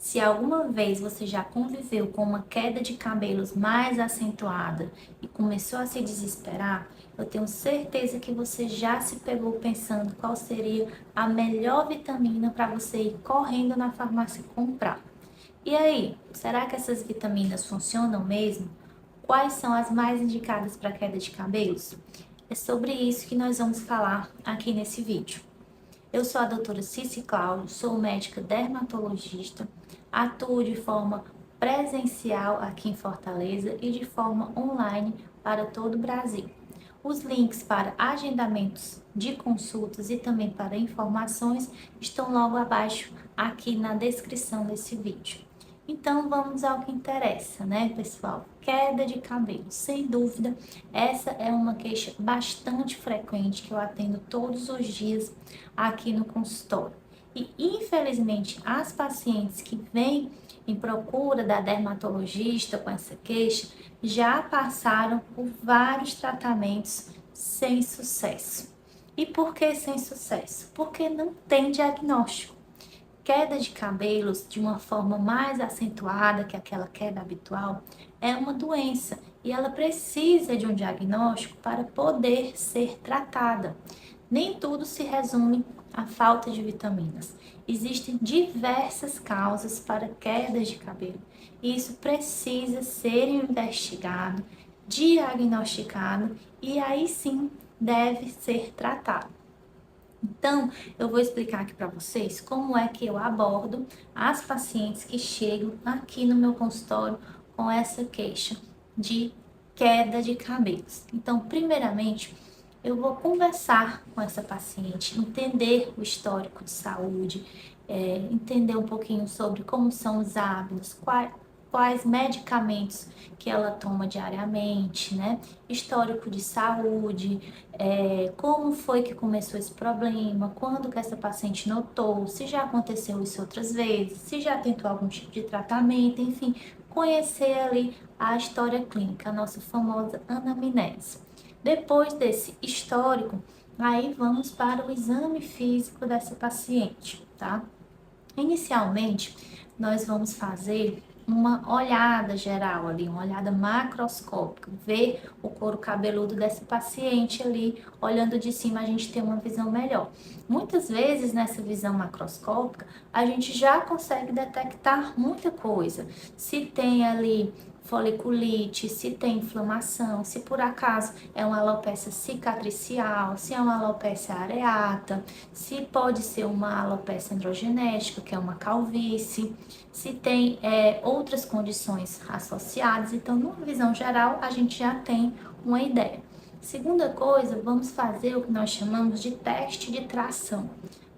Se alguma vez você já conviveu com uma queda de cabelos mais acentuada e começou a se desesperar, eu tenho certeza que você já se pegou pensando qual seria a melhor vitamina para você ir correndo na farmácia comprar. E aí, será que essas vitaminas funcionam mesmo? Quais são as mais indicadas para queda de cabelos? É sobre isso que nós vamos falar aqui nesse vídeo. Eu sou a doutora Cici Cláudio, sou médica dermatologista, atuo de forma presencial aqui em Fortaleza e de forma online para todo o Brasil. Os links para agendamentos de consultas e também para informações estão logo abaixo aqui na descrição desse vídeo. Então vamos ao que interessa, né, pessoal? Queda de cabelo, sem dúvida, essa é uma queixa bastante frequente que eu atendo todos os dias aqui no consultório. E infelizmente, as pacientes que vêm em procura da dermatologista com essa queixa já passaram por vários tratamentos sem sucesso. E por que sem sucesso? Porque não tem diagnóstico. Queda de cabelos de uma forma mais acentuada que aquela queda habitual é uma doença e ela precisa de um diagnóstico para poder ser tratada. Nem tudo se resume à falta de vitaminas. Existem diversas causas para quedas de cabelo e isso precisa ser investigado, diagnosticado e aí sim deve ser tratado. Então, eu vou explicar aqui para vocês como é que eu abordo as pacientes que chegam aqui no meu consultório com essa queixa de queda de cabelos. Então, primeiramente, eu vou conversar com essa paciente, entender o histórico de saúde, entender um pouquinho sobre como são os hábitos, quais medicamentos que ela toma diariamente, né? Histórico de saúde, como foi que começou esse problema, quando que essa paciente notou, se já aconteceu isso outras vezes, se já tentou algum tipo de tratamento, enfim, conhecer ali a história clínica, a nossa famosa anamnese. Depois desse histórico, aí vamos para o exame físico dessa paciente, tá? Inicialmente, nós vamos fazer uma olhada geral ali, uma olhada macroscópica, ver o couro cabeludo dessa paciente ali, olhando de cima a gente tem uma visão melhor. Muitas vezes nessa visão macroscópica, a gente já consegue detectar muita coisa. Se tem ali foliculite, se tem inflamação, se por acaso é uma alopecia cicatricial, se é uma alopecia areata, se pode ser uma alopecia androgenética, que é uma calvície, se tem outras condições associadas. Então, numa visão geral, a gente já tem uma ideia. Segunda coisa, vamos fazer o que nós chamamos de teste de tração,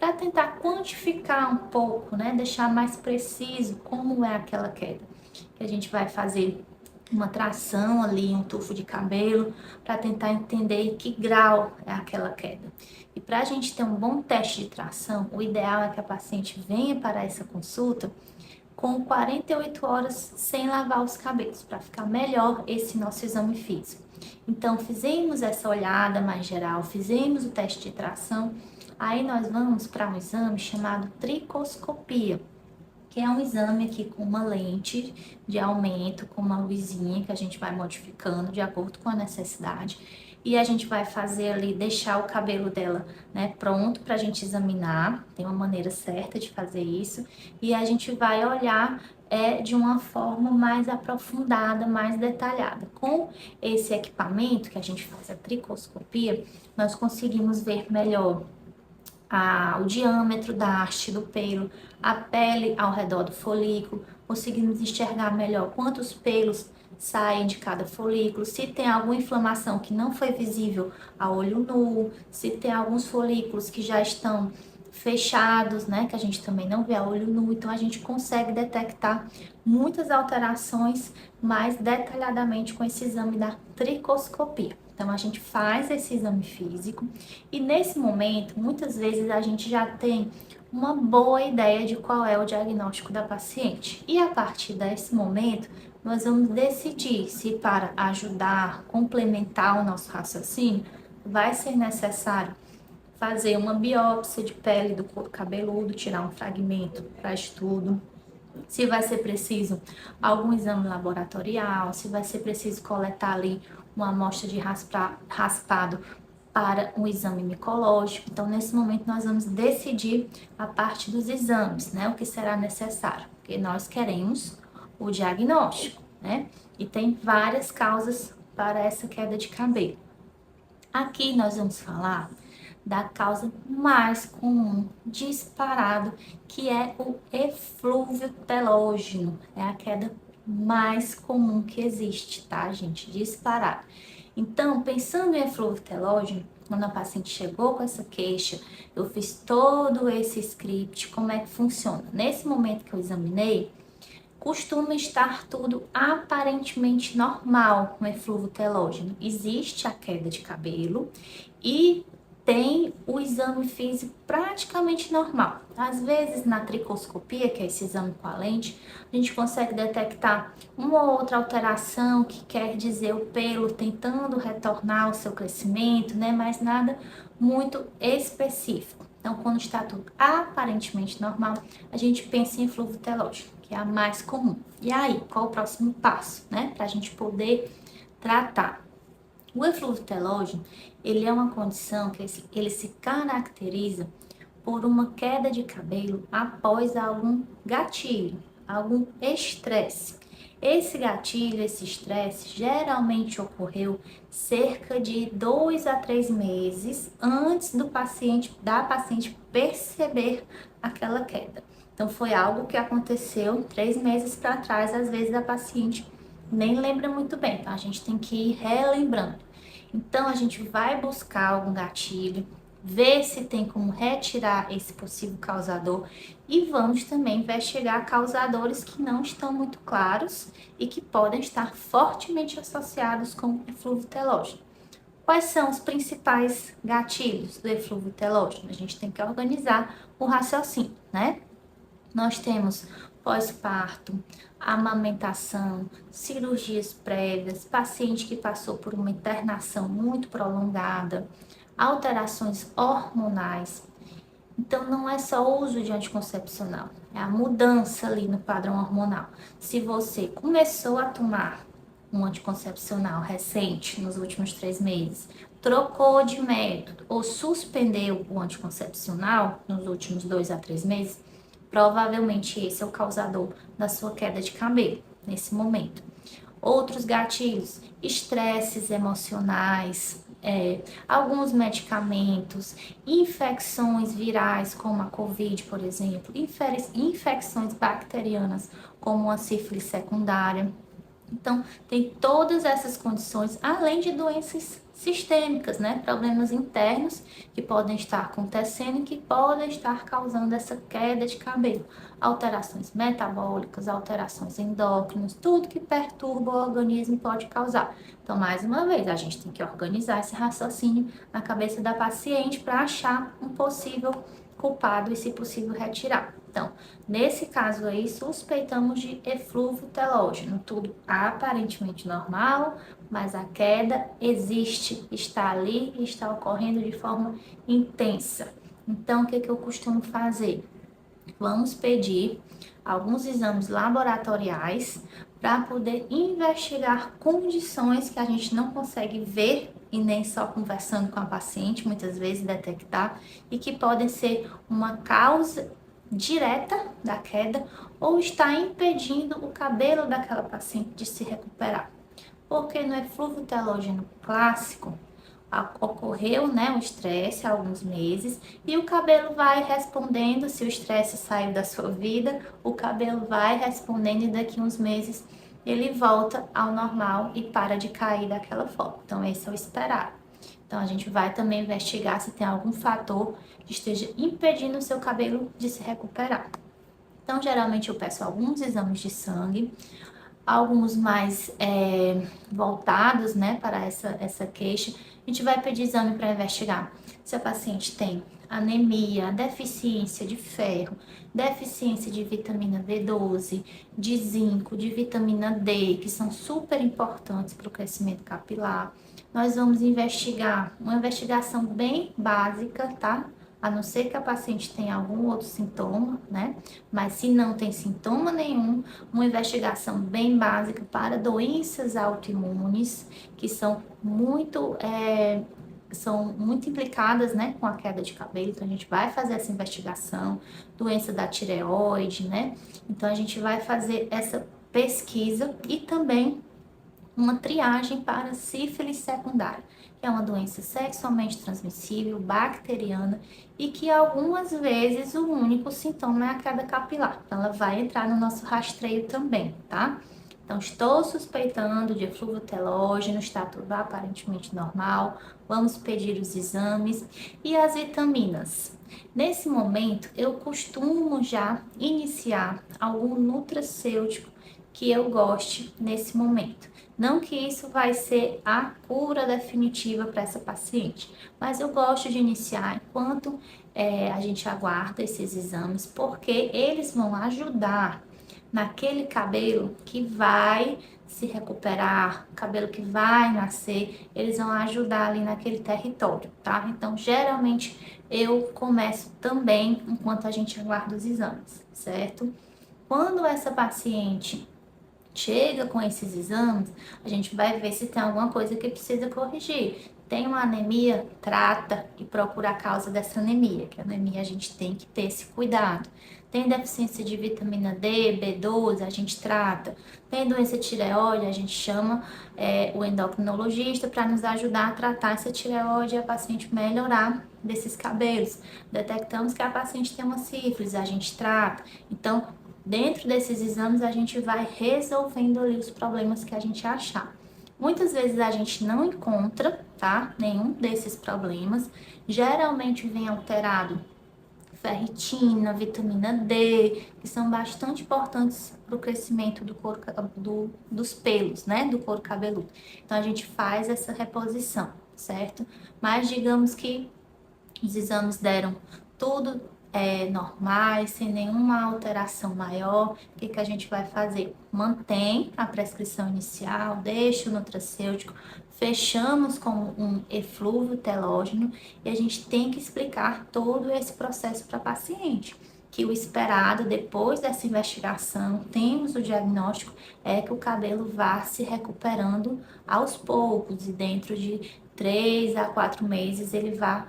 para tentar quantificar um pouco, né, deixar mais preciso como é aquela queda. Que a gente vai fazer uma tração ali, um tufo de cabelo, para tentar entender que grau é aquela queda. E para a gente ter um bom teste de tração, o ideal é que a paciente venha para essa consulta com 48 horas sem lavar os cabelos, para ficar melhor esse nosso exame físico. Então, fizemos essa olhada mais geral, fizemos o teste de tração, aí nós vamos para um exame chamado tricoscopia, que é um exame aqui com uma lente de aumento, com uma luzinha que a gente vai modificando de acordo com a necessidade. E a gente vai fazer ali, deixar o cabelo dela, né, pronto para a gente examinar. Tem uma maneira certa de fazer isso. E a gente vai olhar de uma forma mais aprofundada, mais detalhada. Com esse equipamento que a gente faz a tricoscopia, nós conseguimos ver melhor o diâmetro da haste do pelo, a pele ao redor do folículo, conseguimos enxergar melhor quantos pelos saem de cada folículo, se tem alguma inflamação que não foi visível a olho nu, se tem alguns folículos que já estão fechados, né, que a gente também não vê a olho nu, então a gente consegue detectar muitas alterações mais detalhadamente com esse exame da tricoscopia. Então, a gente faz esse exame físico e nesse momento, muitas vezes a gente já tem uma boa ideia de qual é o diagnóstico da paciente. E a partir desse momento, nós vamos decidir se para ajudar, complementar o nosso raciocínio, vai ser necessário fazer uma biópsia de pele do couro cabeludo, tirar um fragmento para estudo, se vai ser preciso algum exame laboratorial, se vai ser preciso coletar ali uma amostra de raspado para um exame micológico. Então, nesse momento, nós vamos decidir a parte dos exames, né? O que será necessário, porque nós queremos o diagnóstico, né? E tem várias causas para essa queda de cabelo. Aqui nós vamos falar da causa mais comum, disparado, que é o eflúvio telógeno. É a queda mais comum que existe, tá, gente? Disparado. Então, pensando em eflúvio telógeno, quando a paciente chegou com essa queixa, eu fiz todo esse script, como é que funciona. Nesse momento que eu examinei, costuma estar tudo aparentemente normal com eflúvio telógeno. Existe a queda de cabelo e tem o exame físico praticamente normal. Às vezes, na tricoscopia, que é esse exame com a lente, a gente consegue detectar uma ou outra alteração, que quer dizer o pelo tentando retornar ao seu crescimento, né? Mas nada muito específico. Então, quando está tudo aparentemente normal, a gente pensa em eflúvio telógeno, que é a mais comum. E aí, qual o próximo passo, né? Para a gente poder tratar. O eflúvio telógeno, ele é uma condição que ele se caracteriza por uma queda de cabelo após algum gatilho, algum estresse. Esse gatilho, esse estresse, geralmente ocorreu cerca de 2 a 3 meses antes da paciente perceber aquela queda. Então, foi algo que aconteceu 3 meses para trás, às vezes a paciente nem lembra muito bem, tá? A gente tem que ir relembrando. Então, a gente vai buscar algum gatilho, ver se tem como retirar esse possível causador e vamos também investigar causadores que não estão muito claros e que podem estar fortemente associados com o eflúvio telógeno. Quais são os principais gatilhos do eflúvio telógeno? A gente tem que organizar o raciocínio, né? Nós temos pós-parto, amamentação, cirurgias prévias, paciente que passou por uma internação muito prolongada, alterações hormonais. Então, não é só o uso de anticoncepcional, é a mudança ali no padrão hormonal. Se você começou a tomar um anticoncepcional recente, nos últimos 3 meses, trocou de método ou suspendeu o anticoncepcional nos últimos 2 a 3 meses, provavelmente esse é o causador da sua queda de cabelo nesse momento. Outros gatilhos, estresses emocionais, alguns medicamentos, infecções virais, como a Covid, por exemplo, infecções bacterianas, como a sífilis secundária. Então, tem todas essas condições, além de doenças sistêmicas, né? Problemas internos que podem estar acontecendo e que podem estar causando essa queda de cabelo. Alterações metabólicas, alterações endócrinas, tudo que perturba o organismo pode causar. Então, mais uma vez, a gente tem que organizar esse raciocínio na cabeça da paciente para achar um possível culpado e, se possível, retirar. Então, nesse caso aí, suspeitamos de eflúvio telógeno, tudo aparentemente normal, mas a queda existe, está ali e está ocorrendo de forma intensa. Então, o que eu costumo fazer? Vamos pedir alguns exames laboratoriais para poder investigar condições que a gente não consegue ver e nem só conversando com a paciente, muitas vezes detectar, e que podem ser uma causa direta da queda ou está impedindo o cabelo daquela paciente de se recuperar. Porque no eflúvio telógeno clássico, ocorreu, né, o estresse há alguns meses e o cabelo vai respondendo. Se o estresse saiu da sua vida, o cabelo vai respondendo e daqui uns meses ele volta ao normal e para de cair daquela forma. Então, esse é o esperado. Então, a gente vai também investigar se tem algum fator que esteja impedindo o seu cabelo de se recuperar. Então, geralmente eu peço alguns exames de sangue, alguns mais voltados, né, para essa queixa. A gente vai pedir exame para investigar se a paciente tem anemia, deficiência de ferro, deficiência de vitamina B12, de zinco, de vitamina D, que são super importantes para o crescimento capilar. Nós vamos investigar uma investigação bem básica, tá? a não ser que a paciente tenha algum outro sintoma, né? Mas se não tem sintoma nenhum, uma investigação bem básica para doenças autoimunes, que são muito implicadas, né, com a queda de cabelo. Então, a gente vai fazer essa investigação, doença da tireoide, né? Então, a gente vai fazer essa pesquisa e também uma triagem para sífilis secundária, que é uma doença sexualmente transmissível, bacteriana e que algumas vezes o único sintoma é a queda capilar. Então, ela vai entrar no nosso rastreio também, tá? Então, estou suspeitando de eflúvio telógeno, está tudo aparentemente normal. Vamos pedir os exames e as vitaminas. Nesse momento, eu costumo já iniciar algum nutracêutico que eu goste nesse momento. Não que isso vai ser a cura definitiva para essa paciente, mas eu gosto de iniciar enquanto a gente aguarda esses exames, porque eles vão ajudar naquele cabelo que vai se recuperar, cabelo que vai nascer, eles vão ajudar ali naquele território, tá? Então, geralmente eu começo também enquanto a gente aguarda os exames, certo? Quando essa paciente chega com esses exames, a gente vai ver se tem alguma coisa que precisa corrigir. Tem uma anemia, trata e procura a causa dessa anemia, que a anemia a gente tem que ter esse cuidado. Tem deficiência de vitamina D, B12, a gente trata. Tem doença tireoide, a gente chama o endocrinologista para nos ajudar a tratar essa tireoide e a paciente melhorar desses cabelos. Detectamos que a paciente tem uma sífilis, a gente trata. Então, dentro desses exames, a gente vai resolvendo ali os problemas que a gente achar. Muitas vezes a gente não encontra, tá? Nenhum desses problemas. Geralmente vem alterado ferritina, vitamina D, que são bastante importantes para o crescimento do couro, dos pelos, né? Do couro cabeludo. Então a gente faz essa reposição, certo? Mas digamos que os exames deram tudo normais, sem nenhuma alteração maior. O que a gente vai fazer? Mantém a prescrição inicial, deixa o nutracêutico, fechamos com um eflúvio telógeno e a gente tem que explicar todo esse processo para a paciente. Que o esperado depois dessa investigação, temos o diagnóstico, é que o cabelo vá se recuperando aos poucos e dentro de 3 a 4 meses ele vai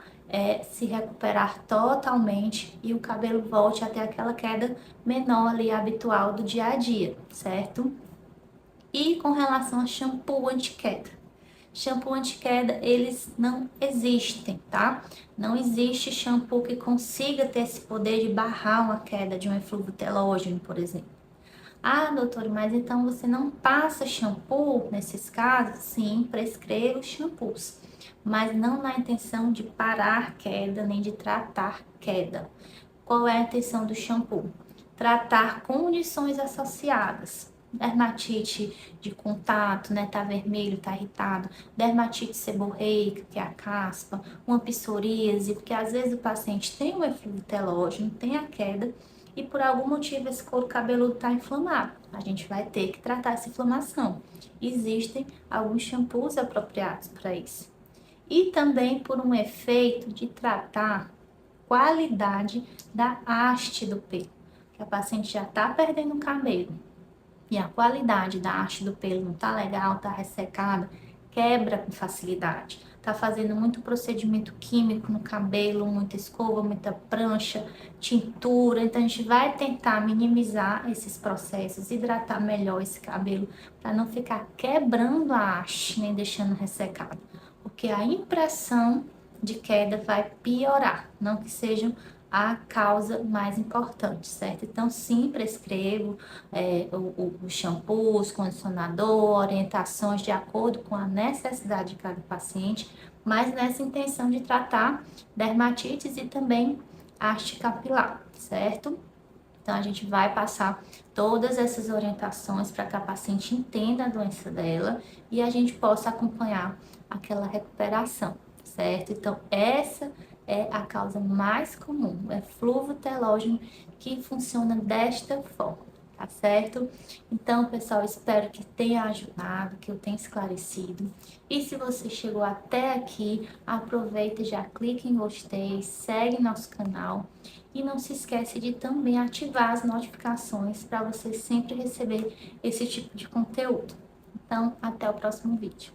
se recuperar totalmente e o cabelo volte até aquela queda menor ali habitual do dia a dia, certo? E com relação a shampoo anti-queda. Shampoo anti-queda, eles não existem, tá? Não existe shampoo que consiga ter esse poder de barrar uma queda de um eflúvio telógeno, por exemplo. Ah, doutor, mas então você não passa shampoo nesses casos? Sim, prescrevo shampoos, mas não na intenção de parar queda nem de tratar queda. Qual é a intenção do shampoo? Tratar condições associadas. Dermatite de contato, né? Tá vermelho, tá irritado. Dermatite seborreica, que é a caspa. Uma psoríase, porque às vezes o paciente tem um eflúvio telógeno, tem a queda, e por algum motivo esse couro cabeludo está inflamado. A gente vai ter que tratar essa inflamação. Existem alguns shampoos apropriados para isso. E também por um efeito de tratar qualidade da haste do pelo. Que a paciente já está perdendo o cabelo e a qualidade da haste do pelo não está legal, está ressecada, quebra com facilidade. Tá fazendo muito procedimento químico no cabelo, muita escova, muita prancha, tintura. Então a gente vai tentar minimizar esses processos, hidratar melhor esse cabelo para não ficar quebrando a haste nem deixando ressecado, porque a impressão de queda vai piorar, não que sejam a causa mais importante, certo? Então, sim, prescrevo o shampoo, os condicionador, orientações de acordo com a necessidade de cada paciente, mas nessa intenção de tratar dermatites e também haste capilar, certo? Então, a gente vai passar todas essas orientações para que a paciente entenda a doença dela e a gente possa acompanhar aquela recuperação, certo? Então, essa é a causa mais comum, é eflúvio telógeno que funciona desta forma, tá tá certo? Então, pessoal, espero que tenha ajudado, que eu tenha esclarecido. E se você chegou até aqui, aproveita e já clica em gostei, segue nosso canal e não se esquece de também ativar as notificações para você sempre receber esse tipo de conteúdo. Então, até o próximo vídeo.